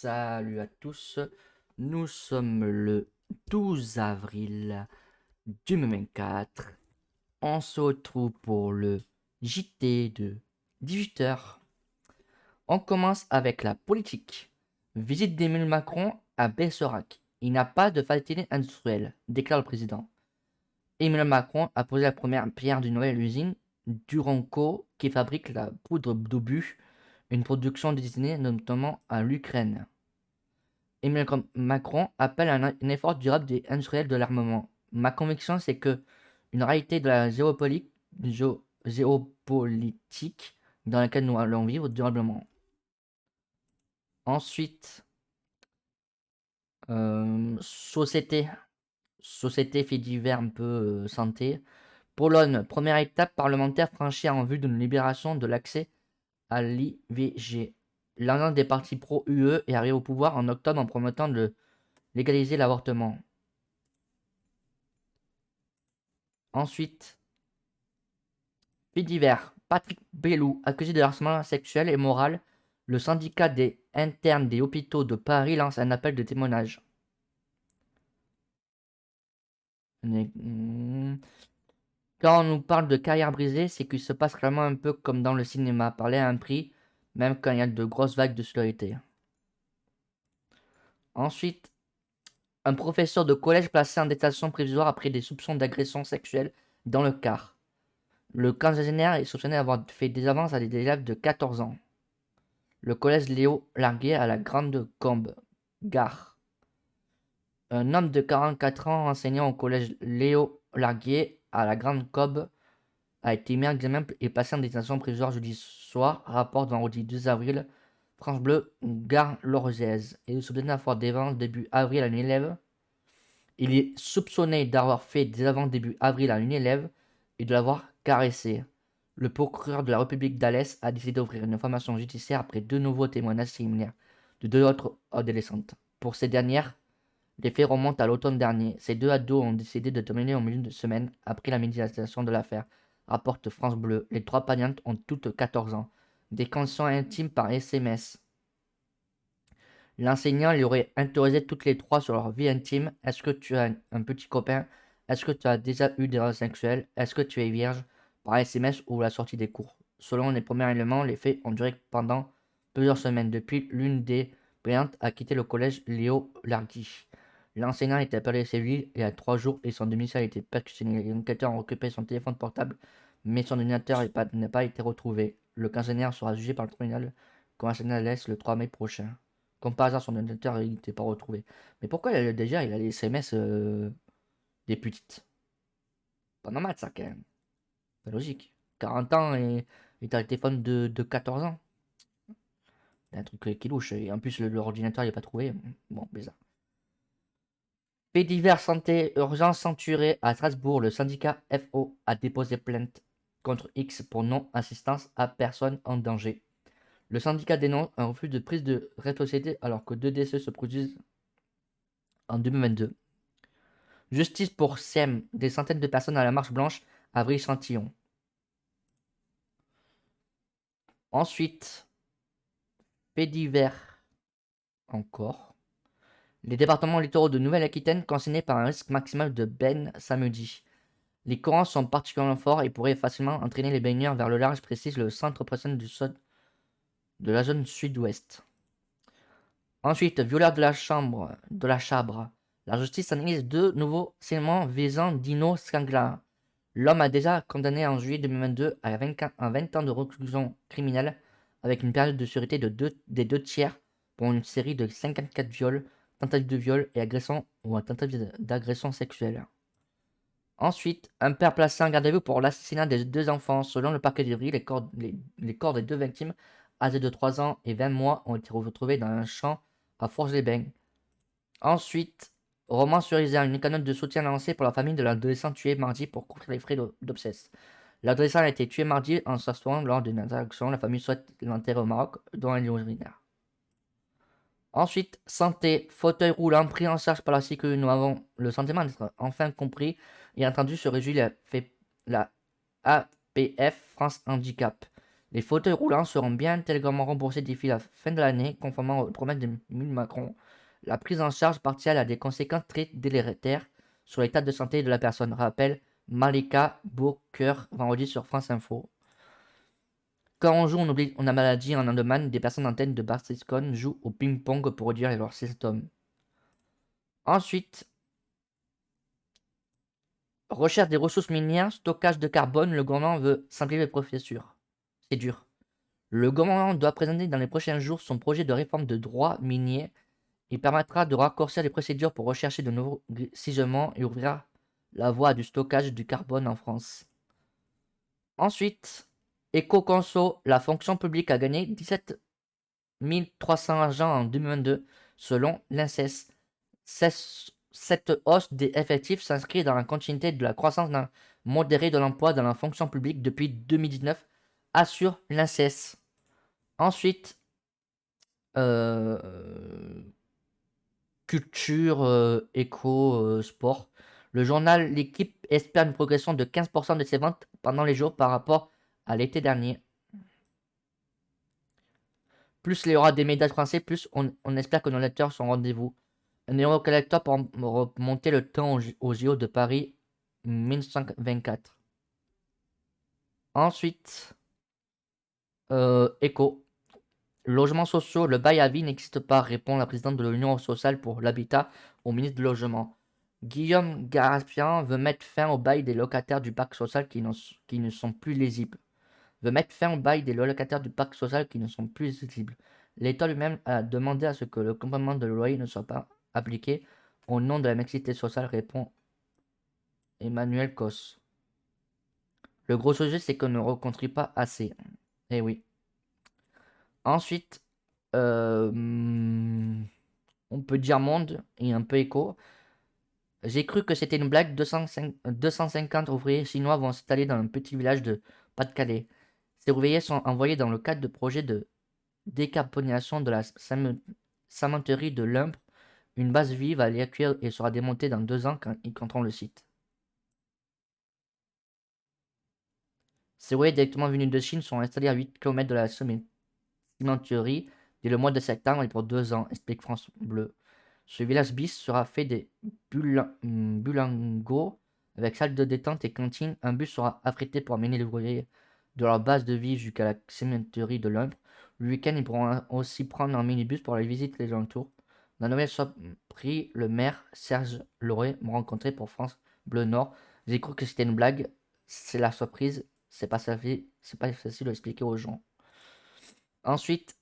Salut à tous, nous sommes le 12 avril 2024. On se retrouve pour le JT de 18h. On commence avec la politique. Visite d'Emmanuel Macron à Bergerac. Il n'y a pas de fatalité industrielle, déclare le président. Emmanuel Macron a posé la première pierre d'une nouvelle usine, Duranco, qui fabrique la poudre d'obus, une production destinée notamment à l'Ukraine. Emmanuel Macron appelle à un effort durable des industriels de l'armement. Ma conviction, c'est que une réalité de la géopolitique dans laquelle nous allons vivre durablement. Ensuite, société. Société fait divers un peu santé. Pologne, première étape parlementaire franchie en vue d'une libération de l'accès à l'IVG. L'un des partis pro-UE est arrivé au pouvoir en octobre en promettant de légaliser l'avortement. Ensuite, fait divers. Patrick Bellou, accusé de harcèlement sexuel et moral. Le syndicat des internes des hôpitaux de Paris lance un appel de témoignage. Quand on nous parle de carrière brisée, c'est qu'il se passe clairement un peu comme dans le cinéma, parler à un prix, même quand il y a de grosses vagues de solidarité. Ensuite, un professeur de collège placé en détention provisoire après des soupçons d'agression sexuelle dans le car. Le quinquagénaire est soupçonné d'avoir fait des avances à des élèves de 14 ans. Le collège Léo Larguet à la Grande Combe, Gare. Un homme de 44 ans enseignant au collège Léo Larguet à la Grande Combe a été mis en examen et passé en détention provisoire jeudi soir, rapporte vendredi 2 avril France Bleu Gare Lorziez. Il est soupçonné d'avoir des avances début avril à une élève. Il est soupçonné d'avoir fait des avances début avril à une élève et de l'avoir caressée. Le procureur de la République d'Alès a décidé d'ouvrir une information judiciaire après deux nouveaux témoignages similaires de deux autres adolescentes. Pour ces dernières, les faits remontent à l'automne dernier. Ces deux ados ont décidé de terminer au milieu de semaine après la médiatisation de l'affaire, rapporte France Bleu. Les trois plaignantes ont toutes 14 ans. Des conditions intimes par SMS. L'enseignant les aurait interrogées toutes les trois sur leur vie intime. Est-ce que tu as un petit copain? Est-ce que tu as déjà eu des relations sexuelles? Est-ce que tu es vierge? Par SMS ou la sortie des cours. Selon les premiers éléments, les faits ont duré pendant plusieurs semaines. Depuis, l'une des plaignantes a quitté le collège Léo Larguy. L'enseignant a été appelé chez lui il y a 3 jours et son domicile a été perquisitionné. Les enquêteurs ont récupéré son téléphone portable, mais son ordinateur n'a pas été retrouvé. Le quinquagénaire sera jugé par le tribunal correctionnel à l'Est le 3 mai prochain. Comme par hasard, son ordinateur n'était pas retrouvé. Mais pourquoi déjà il a les SMS des petites? Pas normal ça quand même. Pas logique. 40 ans et t'as le téléphone de 14 ans. Il y a un truc qui louche. Et en plus, l'ordinateur il n'est pas trouvé. Bon, bizarre. Fait divers santé, urgence censurée à Strasbourg. Le syndicat FO a déposé plainte contre X pour non-assistance à personne en danger. Le syndicat dénonce un refus de prise de responsabilité alors que deux décès se produisent en 2022. Justice pour SEM, des centaines de personnes à la marche blanche à Vrille-Chantillon. Ensuite, fait divers encore. Les départements littoraux de Nouvelle-Aquitaine concernés par un risque maximal de baigne samedi. Les courants sont particulièrement forts et pourraient facilement entraîner les baigneurs vers le large, précise le centre opérationnel de la zone sud-ouest. Ensuite, violeur de la Chabre. La justice analyse deux nouveaux signalements visant Dino Scangla. L'homme a déjà condamné en juillet 2022 à 20 ans de reclusion criminelle avec une période de sûreté des 2 tiers pour une série de 54 viols, tentatives de viol et agression ou tentative d'agression sexuelle. Ensuite, un père placé en garde à vue pour l'assassinat des deux enfants. Selon le parquet d'Ivry, les corps des deux victimes, âgés de 3 ans et 20 mois, ont été retrouvés dans un champ à Forges-les-Bains. Ensuite, Romans-sur-Isère, une cagnotte de soutien lancée pour la famille de l'adolescent tué mardi pour couvrir les frais d'obsèques. L'adolescent a été tué mardi en s'assoyant lors d'une interaction. La famille souhaite l'enterrer au Maroc, dont un lieu urinaire. Ensuite, santé, fauteuil roulant pris en charge par la Sécu. Nous avons le sentiment d'être enfin compris et entendu se réjouit la APF France Handicap. Les fauteuils roulants seront bien intégralement remboursés d'ici la fin de l'année, conformément aux promesses d'Emmanuel Macron. La prise en charge partielle a des conséquences très délétères sur l'état de santé de la personne, rappelle Malika Bourker vendredi sur France Info. Quand on joue, on a maladie en Andaman, des personnes atteintes de Parkinson jouent au ping-pong pour réduire leurs symptômes. Ensuite, recherche des ressources minières, stockage de carbone, le gouvernement veut simplifier les procédures. C'est dur. Le gouvernement doit présenter dans les prochains jours son projet de réforme de droit minier. Il permettra de raccourcir les procédures pour rechercher de nouveaux gisements et ouvrir la voie à du stockage du carbone en France. Ensuite, Ecoconso, la fonction publique a gagné 17 300 agents en 2022 selon l'INSEE. Cette hausse des effectifs s'inscrit dans la continuité de la croissance modérée de l'emploi dans la fonction publique depuis 2019, assure l'INSEE. Ensuite, culture, éco, sport. Le journal L'équipe espère une progression de 15% de ses ventes pendant les jours par rapport à l'été dernier. Plus il y aura des médias français, plus on espère que nos lecteurs sont au rendez-vous. Un Eurocollector pour remonter le temps au JO de Paris 1924. Ensuite, Éco. Logements sociaux, le bail à vie n'existe pas, répond la présidente de l'Union sociale pour l'habitat au ministre du Logement. Guillaume Garapian veut mettre fin au bail des locataires du parc social qui ne sont plus lisibles. L'État lui-même a demandé à ce que le complément de loyer ne soit pas appliqué au nom de la mixité sociale, répond Emmanuel Cos. Le gros sujet, c'est qu'on ne reconstruit pas assez. Eh oui. Ensuite, on peut dire monde et un peu écho. J'ai cru que c'était une blague. 250 ouvriers chinois vont s'installer dans un petit village de Pas-de-Calais. Ces ouvriers sont envoyés dans le cadre de projets de décarbonation de la cimenterie de Lumbre. Une base vive va les accueillir et sera démontée dans 2 ans quand ils quitteront le site. Ces ouvriers directement venus de Chine sont installés à 8 km de la cimenterie dès le mois de septembre et pour 2 ans, explique France Bleu. Ce village bis sera fait des bulangos avec salle de détente et cantine. Un bus sera affrété pour amener les ouvriers de leur base de vie jusqu'à la cimenterie de Lumbre. Le week-end, ils pourront aussi prendre un minibus pour aller visiter les alentours. La nouvelle surpris le maire Serge Lauré m'a rencontré pour France Bleu Nord. J'ai cru que c'était une blague. C'est la surprise. C'est pas facile à expliquer aux gens. Ensuite,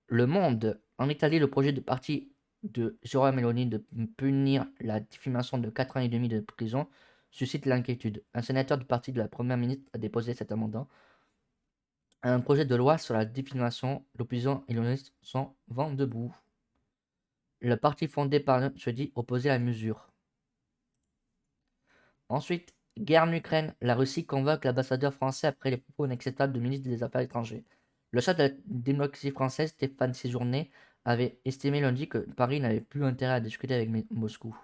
Le Monde. En Italie, le projet de parti de Giorgia Meloni de punir la diffamation de 4 ans et demi de prison suscite l'inquiétude. Un sénateur du parti de la première ministre a déposé cet amendement. Un projet de loi sur la diffamation, l'opposition et l'honnêteté sont vent debout. Le parti fondé par jeudi opposé à la mesure. Ensuite, guerre en Ukraine. La Russie convoque l'ambassadeur français après les propos inacceptables du ministre des Affaires étrangères. Le chef de la démocratie française, Stéphane Séjourné, avait estimé lundi que Paris n'avait plus intérêt à discuter avec Moscou.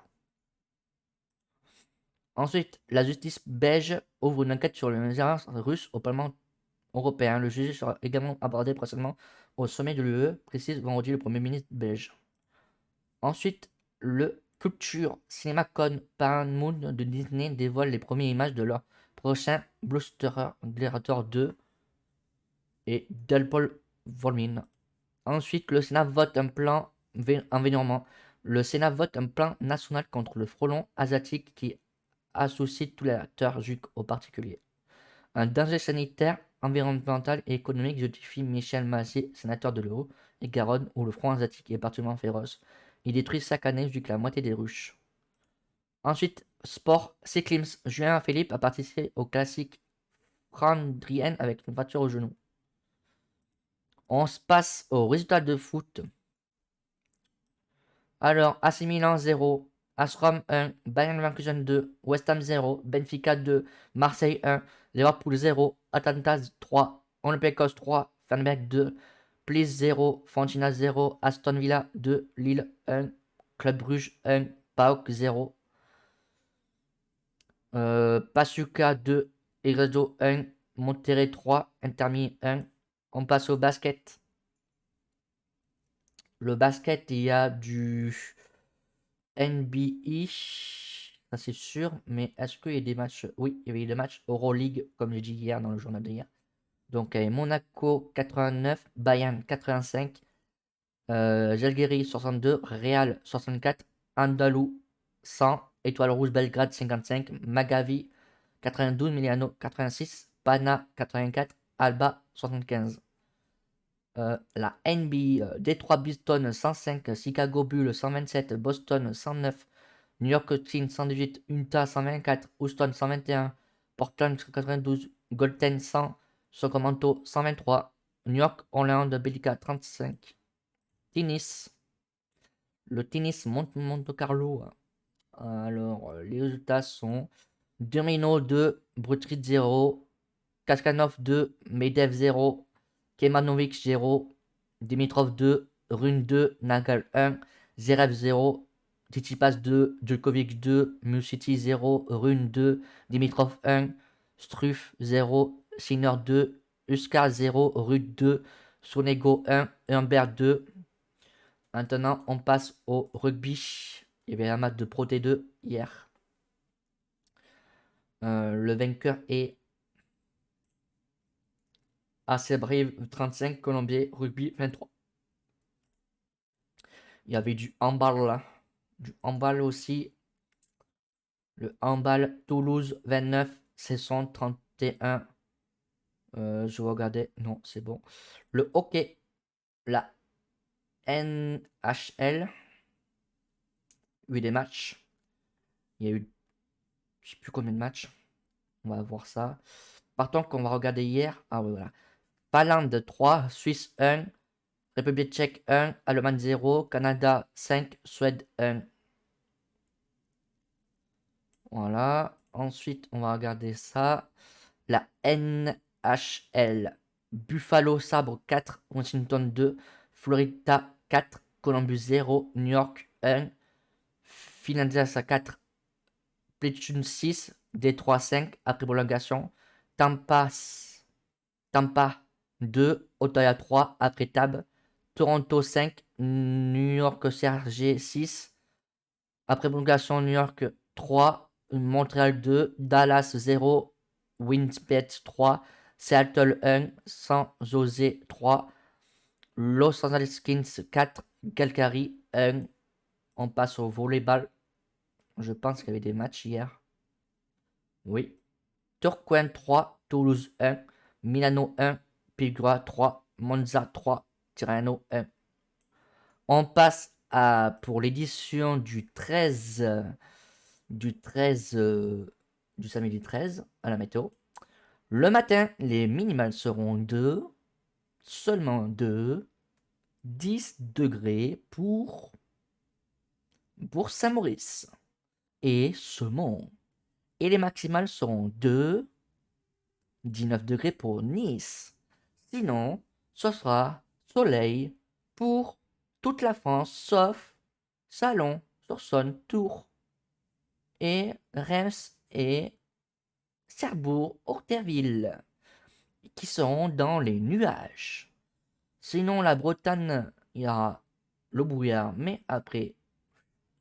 Ensuite, la justice belge ouvre une enquête sur l'ingérence russe au Parlement européen. Le sujet sera également abordé prochainement au sommet de l'UE, précise vendredi le Premier ministre belge. Ensuite, le Culture CinemaCon Paramount de Disney dévoile les premières images de leur prochain blockbuster Gladiator 2 et Deadpool Wolverine. Ensuite, le Sénat vote un plan environnement. Le Sénat vote un plan national contre le frelon asiatique qui associe tous les acteurs juifs aux particuliers. Un danger sanitaire, environnemental et économique, justifie Michel Massé, sénateur de l'Euro et Garonne, où le frelon asiatique est particulièrement féroce. Il détruit chaque année jusqu'à la moitié des ruches. Ensuite, sport, cyclisme. Julien Philippe a participé au classique Flandrien avec une fracture au genou. On se passe au résultat de foot. Alors, AC Milan 0, AS Rome 1, Bayern Leverkusen 2, West Ham 0, Benfica 2, Marseille 1, Liverpool 0, Atalanta 3, Olympiakos 3, Fenerbahçe 2, Plis 0, Fiorentina 0, Aston Villa 2, Lille 1, Club Brugge 1, PAOK 0, Pachuca 2, Heredo 1, Monterrey 3, Inter Miami 1, On passe au basket. Le basket, il y a du NBA, ça c'est sûr, mais est-ce qu'il y a des matchs? Oui, il y avait des matchs Euroleague, comme j'ai dit hier dans le journal d'hier. Donc, Monaco 89, Bayern 85, Žalgiris 62, Real 64, Andalou 100, Étoile Rouge Belgrade 55, Magavi 92, Milano 86, Pana 84, Alba 75. La NBA, Detroit Pistons 105, Chicago Bulls 127, Boston 109, New York Knicks 118, Utah 124, Houston 121, Portland 92, Golden 100, Sacramento 123, New York Orlando Bellica 35. Tennis. Le tennis Monte Carlo. Alors, les résultats sont Domino 2, Brutrit 0, Kaskanov 2, Medvedev 0, Kemanovic 0, Dimitrov 2, Rune 2, Nagal 1, Zverev 0, Tsitsipas 2, Djokovic 2, Musiti 0, Rune 2, Dimitrov 1, Struff 0, Sinner 2, Uskar 0, Rude 2, Sonego 1, Humbert 2. Maintenant, on passe au rugby. Il y avait un match de Pro T2 hier. Le vainqueur est AC Brave 35, Colombier Rugby 23. Il y avait du handball là. Du handball aussi. Le handball Toulouse 29, Cesson 31. Je vais regarder. Non, c'est bon. Le hockey. La NHL. Il y a eu des matchs. Il y a eu. Je sais plus combien de matchs. On va voir ça. Partons qu'on va regarder hier. Ah oui, voilà. Finlande 3, Suisse 1, République tchèque 1, Allemagne 0, Canada 5, Suède 1. Voilà. Ensuite, on va regarder ça. La NHL. Buffalo Sabre 4, Washington 2, Florida 4, Columbus 0, New York 1, Philadelphia 4, Platoon 6, Détroit 5, après prolongation. Tampa 2, Ottawa 3, après tab. Toronto 5, New York CRG 6, après prolongation New York 3, Montréal 2, Dallas 0, Winnipeg 3, Seattle 1, San Jose 3, Los Angeles Kings 4, Calgary 1. On passe au volleyball. Je pense qu'il y avait des matchs hier. Oui. Tourcoing 3, Toulouse 1, Milano 1, Pigua 3, Monza 3, Tirano 1. On passe pour l'édition du 13, du samedi 13 à la météo. Le matin, les minimales seront de seulement de 10 degrés pour Saint-Maurice et Semont. Et les maximales seront de 19 degrés pour Nice. Sinon, ce sera soleil pour toute la France, sauf Salon, Sorsonne, Tours et Reims et Cherbourg, Horterville, qui seront dans les nuages. Sinon, la Bretagne, il y aura le brouillard, mais après,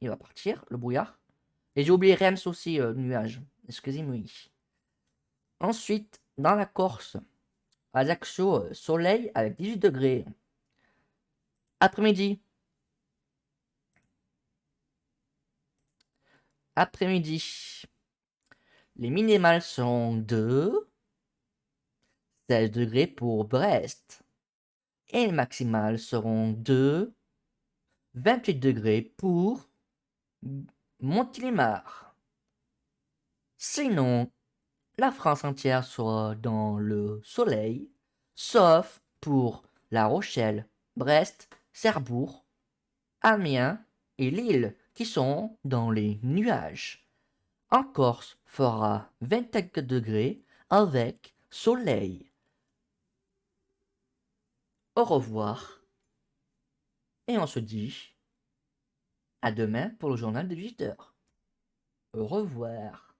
il va partir, le brouillard. Et j'ai oublié Reims aussi, nuage. Excusez-moi. Ensuite, dans la Corse, Ajaccio, soleil avec 18 degrés. Après-midi. Après-midi. Les minimales sont de 16 degrés pour Brest. Et les maximales seront de 28 degrés pour Montélimar. Sinon, la France entière sera dans le soleil, sauf pour La Rochelle, Brest, Cherbourg, Amiens et Lille, qui sont dans les nuages. En Corse fera 24 degrés avec soleil. Au revoir et on se dit à demain pour le journal de 18h. Au revoir.